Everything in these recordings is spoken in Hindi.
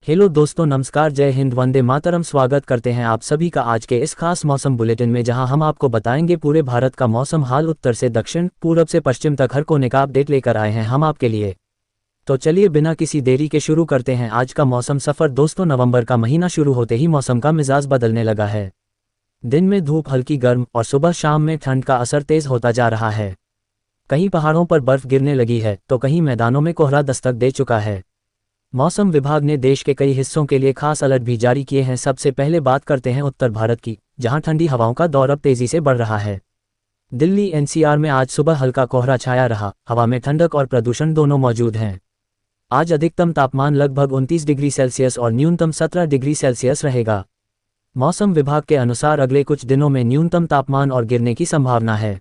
हेलो दोस्तों, नमस्कार, जय हिंद, वंदे मातरम। स्वागत करते हैं आप सभी का आज के इस खास मौसम बुलेटिन में, जहां हम आपको बताएंगे पूरे भारत का मौसम हाल। उत्तर से दक्षिण, पूरब से पश्चिम तक हर कोने का अपडेट लेकर आए हैं हम आपके लिए। तो चलिए बिना किसी देरी के शुरू करते हैं आज का मौसम सफ़र। दोस्तों, नवंबर का महीना शुरू होते ही मौसम का मिजाज बदलने लगा है। दिन में धूप हल्की गर्म और सुबह शाम में ठंड का असर तेज होता जा रहा है। कहीं पहाड़ों पर बर्फ गिरने लगी है तो कहीं मैदानों में कोहरा दस्तक दे चुका है। मौसम विभाग ने देश के कई हिस्सों के लिए खास अलर्ट भी जारी किए हैं। सबसे पहले बात करते हैं उत्तर भारत की, जहां ठंडी हवाओं का दौर अब तेजी से बढ़ रहा है। दिल्ली एनसीआर में आज सुबह हल्का कोहरा छाया रहा। हवा में ठंडक और प्रदूषण दोनों मौजूद हैं। आज अधिकतम तापमान लगभग 29 डिग्री सेल्सियस और न्यूनतम 17 डिग्री सेल्सियस रहेगा। मौसम विभाग के अनुसार अगले कुछ दिनों में न्यूनतम तापमान और गिरने की संभावना है।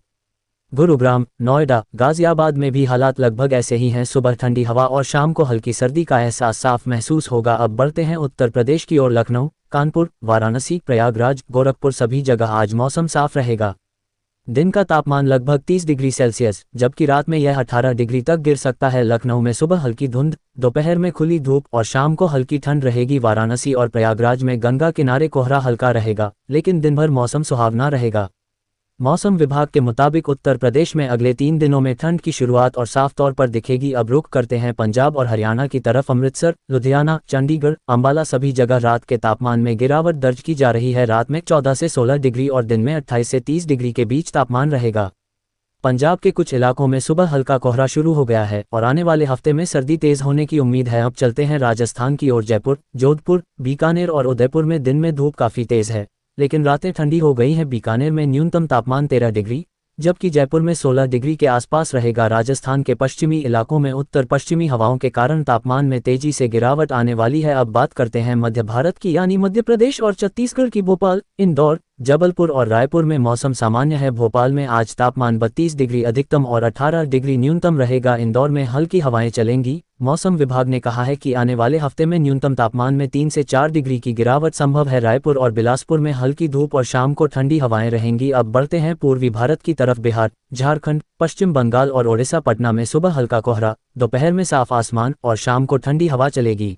गुरुग्राम, नोएडा, गाजियाबाद में भी हालात लगभग ऐसे ही हैं। सुबह ठंडी हवा और शाम को हल्की सर्दी का एहसास साफ महसूस होगा। अब बढ़ते हैं उत्तर प्रदेश की ओर। लखनऊ, कानपुर, वाराणसी, प्रयागराज, गोरखपुर सभी जगह आज मौसम साफ रहेगा। दिन का तापमान लगभग 30 डिग्री सेल्सियस, जबकि रात में यह 18 डिग्री तक गिर सकता है। लखनऊ में सुबह हल्की धुंध, दोपहर में खुली धूप और शाम को हल्की ठंड रहेगी। वाराणसी और प्रयागराज में गंगा किनारे कोहरा हल्का रहेगा, लेकिन दिन भर मौसम सुहावना रहेगा। मौसम विभाग के मुताबिक उत्तर प्रदेश में अगले 3 दिनों में ठंड की शुरुआत और साफ तौर पर दिखेगी। अब रुख करते हैं पंजाब और हरियाणा की तरफ। अमृतसर, लुधियाना, चंडीगढ़, अंबाला सभी जगह रात के तापमान में गिरावट दर्ज की जा रही है। रात में 14 से 16 डिग्री और दिन में 28 से 30 डिग्री के बीच तापमान रहेगा। पंजाब के कुछ इलाकों में सुबह हल्का कोहरा शुरू हो गया है और आने वाले हफ्ते में सर्दी तेज होने की उम्मीद है। अब चलते हैं राजस्थान की ओर। जयपुर, जोधपुर, बीकानेर और उदयपुर में दिन में धूप काफ़ी तेज है, लेकिन रातें ठंडी हो गई हैं। बीकानेर में न्यूनतम तापमान 13 डिग्री, जबकि जयपुर में 16 डिग्री के आसपास रहेगा। राजस्थान के पश्चिमी इलाकों में उत्तर पश्चिमी हवाओं के कारण तापमान में तेजी से गिरावट आने वाली है। अब बात करते हैं मध्य भारत की, यानी मध्य प्रदेश और छत्तीसगढ़ की। भोपाल, इंदौर, जबलपुर और रायपुर में मौसम सामान्य है। भोपाल में आज तापमान 32 डिग्री अधिकतम और 18 डिग्री न्यूनतम रहेगा। इंदौर में हल्की हवाएं चलेंगी। मौसम विभाग ने कहा है कि आने वाले हफ्ते में न्यूनतम तापमान में 3 से 4 डिग्री की गिरावट संभव है। रायपुर और बिलासपुर में हल्की धूप और शाम को ठंडी हवाएं रहेंगी। अब बढ़ते हैं पूर्वी भारत की तरफ। बिहार, झारखंड, पश्चिम बंगाल और ओडिशा। पटना में सुबह हल्का कोहरा, दोपहर में साफ आसमान और शाम को ठंडी हवा चलेगी।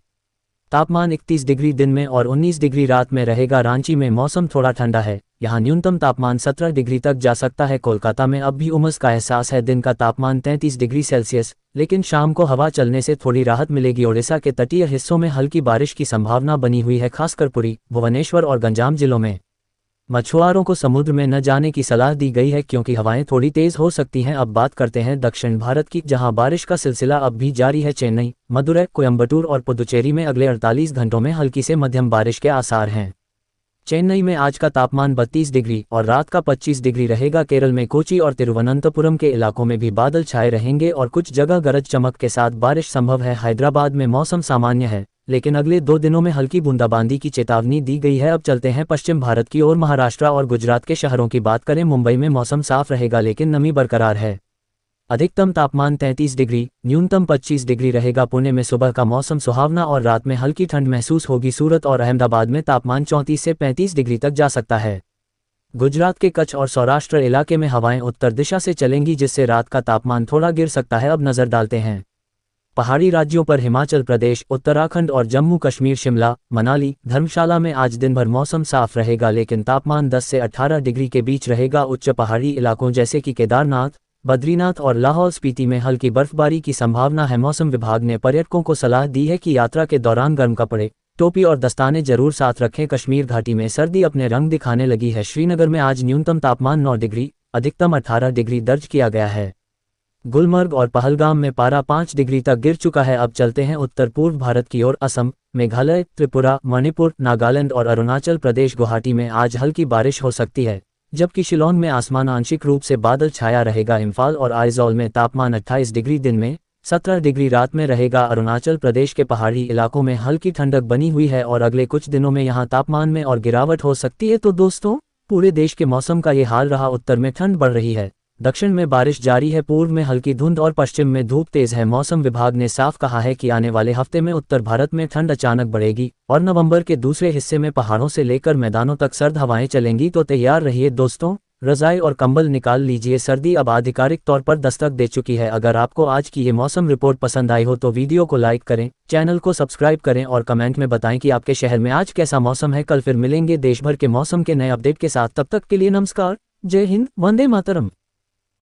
तापमान 31 डिग्री दिन में और 19 डिग्री रात में रहेगा। रांची में मौसम थोड़ा ठंडा है, यहाँ न्यूनतम तापमान 17 डिग्री तक जा सकता है। कोलकाता में अब भी उमस का एहसास है। दिन का तापमान 33 डिग्री सेल्सियस, लेकिन शाम को हवा चलने से थोड़ी राहत मिलेगी। ओडिशा के तटीय हिस्सों में हल्की बारिश की संभावना बनी हुई है, खासकर पुरी, भुवनेश्वर और गंजाम जिलों में। मछुआरों को समुद्र में न जाने की सलाह दी गई है, क्योंकि हवाएं थोड़ी तेज हो सकती हैं। अब बात करते हैं दक्षिण भारत की, जहां बारिश का सिलसिला अब भी जारी है। चेन्नई, मदुरै, कोयम्बटूर और पुदुचेरी में अगले 48 घंटों में हल्की से मध्यम बारिश के आसार हैं। चेन्नई में आज का तापमान 32 डिग्री और रात का 25 डिग्री रहेगा। केरल में कोची और तिरुवनंतपुरम के इलाकों में भी बादल छाए रहेंगे और कुछ जगह गरज चमक के साथ बारिश संभव है। हैदराबाद में मौसम सामान्य है, लेकिन अगले 2 दिनों में हल्की बूंदाबांदी की चेतावनी दी गई है। अब चलते हैं पश्चिम भारत की ओर। महाराष्ट्र और गुजरात के शहरों की बात करें। मुंबई में मौसम साफ रहेगा, लेकिन नमी बरकरार है। अधिकतम तापमान 33 डिग्री, न्यूनतम 25 डिग्री रहेगा। पुणे में सुबह का मौसम सुहावना और रात में हल्की ठंड महसूस होगी। सूरत और अहमदाबाद में तापमान 34 से 35 डिग्री तक जा सकता है। गुजरात के कच्छ और सौराष्ट्र इलाके में हवाएं उत्तर दिशा से चलेंगी, जिससे रात का तापमान थोड़ा गिर सकता है। अब नजर डालते हैं पहाड़ी राज्यों पर। हिमाचल प्रदेश, उत्तराखंड और जम्मू कश्मीर, शिमला, मनाली, धर्मशाला में आज दिन भर मौसम साफ रहेगा, लेकिन तापमान 10 से 18 डिग्री के बीच रहेगा। उच्च पहाड़ी इलाकों जैसे कि केदारनाथ, बद्रीनाथ और लाहौल स्पीति में हल्की बर्फबारी की संभावना है। मौसम विभाग ने पर्यटकों को सलाह दी है कि यात्रा के दौरान गर्म कपड़े, टोपी और दस्ताने जरूर साथ रखें। कश्मीर घाटी में सर्दी अपने रंग दिखाने लगी है। श्रीनगर में आज न्यूनतम तापमान 9 डिग्री, अधिकतम 18 डिग्री दर्ज किया गया है। गुलमर्ग और पहलगाम में पारा 5 डिग्री तक गिर चुका है। अब चलते हैं उत्तर पूर्व भारत की ओर। असम, मेघालय, त्रिपुरा, मणिपुर, नागालैंड और अरुणाचल प्रदेश। गुवाहाटी में आज हल्की बारिश हो सकती है, जबकि शिलोंग में आसमान आंशिक रूप से बादल छाया रहेगा। इम्फाल और आइजॉल में तापमान 28 डिग्री दिन में, 17 डिग्री रात में रहेगा। अरुणाचल प्रदेश के पहाड़ी इलाकों में हल्की ठंडक बनी हुई है और अगले कुछ दिनों में यहां तापमान में और गिरावट हो सकती है। तो दोस्तों, पूरे देश के मौसम का ये हाल रहा। उत्तर में ठंड बढ़ रही है, दक्षिण में बारिश जारी है, पूर्व में हल्की धुंध और पश्चिम में धूप तेज है। मौसम विभाग ने साफ कहा है कि आने वाले हफ्ते में उत्तर भारत में ठंड अचानक बढ़ेगी और नवंबर के दूसरे हिस्से में पहाड़ों से लेकर मैदानों तक सर्द हवाएं चलेंगी। तो तैयार रहिए दोस्तों, रज़ाई और कंबल निकाल लीजिए, सर्दी अब आधिकारिक तौर पर दस्तक दे चुकी है। अगर आपको आज की ये मौसम रिपोर्ट पसंद आई हो तो वीडियो को लाइक करें, चैनल को सब्सक्राइब करें और कमेंट में बताएं कि आपके शहर में आज कैसा मौसम है। कल फिर मिलेंगे देश भर के मौसम के नए अपडेट के साथ, तब तक के लिए नमस्कार, जय हिंद, वंदे मातरम।